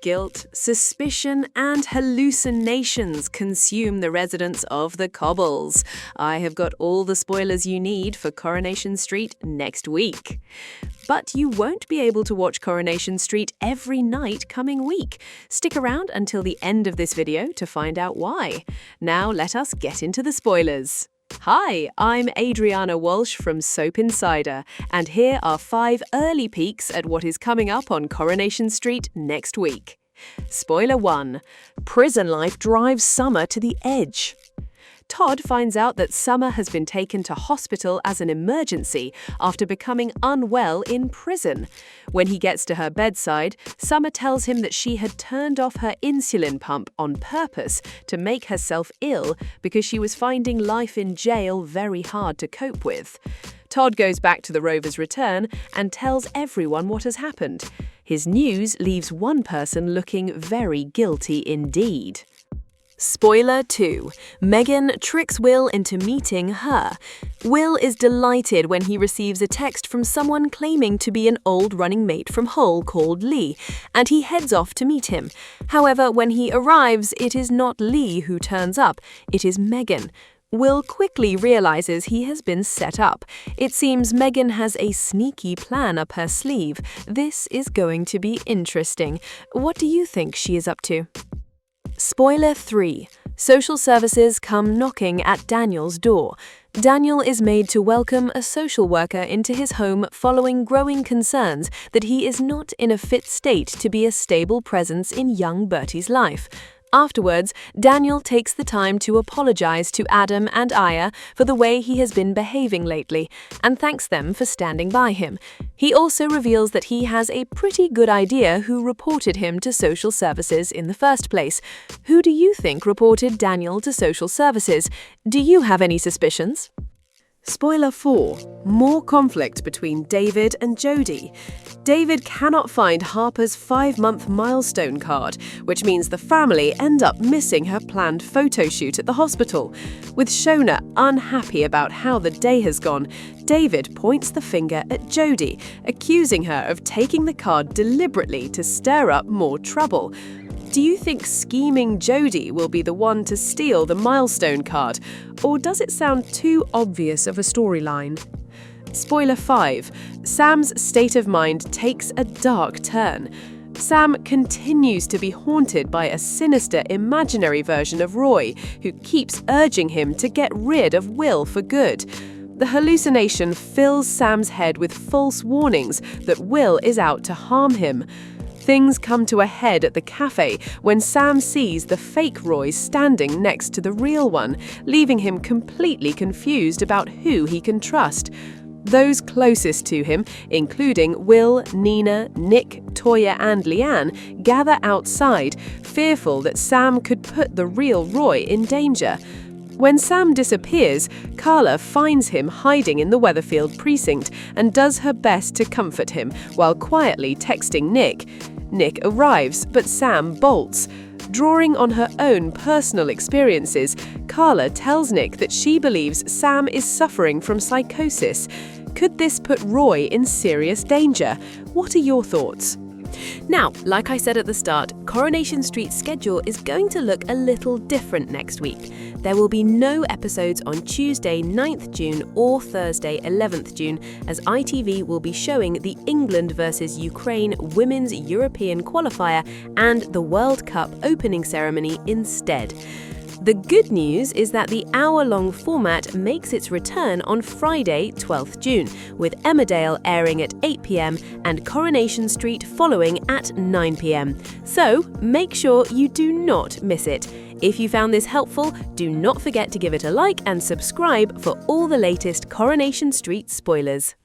Guilt, suspicion, and hallucinations consume the residents of the Cobbles. I have got all the spoilers you need for Coronation Street next week. But you won't be able to watch Coronation Street every night coming week. Stick around until the end of this video to find out why. Now let us get into the spoilers. Hi, I'm Adriana Walsh from Soap Insider, and here are 5 early peeks at what is coming up on Coronation Street next week. Spoiler 1. Prison life drives Summer to the edge. Todd finds out that Summer has been taken to hospital as an emergency after becoming unwell in prison. When he gets to her bedside, Summer tells him that she had turned off her insulin pump on purpose to make herself ill because she was finding life in jail very hard to cope with. Todd goes back to the Rover's return and tells everyone what has happened. His news leaves one person looking very guilty indeed. Spoiler 2. Megan tricks Will into meeting her. Will is delighted when he receives a text from someone claiming to be an old running mate from Hull called Lee, and he heads off to meet him. However, when he arrives, it is not Lee who turns up, it is Megan. Will quickly realizes he has been set up. It seems Megan has a sneaky plan up her sleeve. This is going to be interesting. What do you think she is up to? Spoiler 3. Social services come knocking at Daniel's door. Daniel is made to welcome a social worker into his home following growing concerns that he is not in a fit state to be a stable presence in young Bertie's life. Afterwards, Daniel takes the time to apologize to Adam and Aya for the way he has been behaving lately, and thanks them for standing by him. He also reveals that he has a pretty good idea who reported him to social services in the first place. Who do you think reported Daniel to social services? Do you have any suspicions? Spoiler 4. More conflict between David and Jodie. David cannot find Harper's 5-month milestone card, which means the family end up missing her planned photo shoot at the hospital. With Shona unhappy about how the day has gone, David points the finger at Jodie, accusing her of taking the card deliberately to stir up more trouble. Do you think scheming Jodie will be the one to steal the milestone card, or does it sound too obvious of a storyline? Spoiler 5. Sam's state of mind takes a dark turn. Sam continues to be haunted by a sinister imaginary version of Roy, who keeps urging him to get rid of Will for good. The hallucination fills Sam's head with false warnings that Will is out to harm him. Things come to a head at the cafe when Sam sees the fake Roy standing next to the real one, leaving him completely confused about who he can trust. Those closest to him, including Will, Nina, Nick, Toya and Leanne, gather outside, fearful that Sam could put the real Roy in danger. When Sam disappears, Carla finds him hiding in the Weatherfield precinct and does her best to comfort him while quietly texting Nick. Nick arrives, but Sam bolts. Drawing on her own personal experiences, Carla tells Nick that she believes Sam is suffering from psychosis. Could this put Roy in serious danger? What are your thoughts? Now, like I said at the start, Coronation Street's schedule is going to look a little different next week. There will be no episodes on Tuesday 9th June or Thursday 11th June, as ITV will be showing the England vs Ukraine Women's European Qualifier and the World Cup opening ceremony instead. The good news is that the hour-long format makes its return on Friday, 12th June, with Emmerdale airing at 8 p.m. and Coronation Street following at 9 p.m. So make sure you do not miss it. If you found this helpful, do not forget to give it a like and subscribe for all the latest Coronation Street spoilers.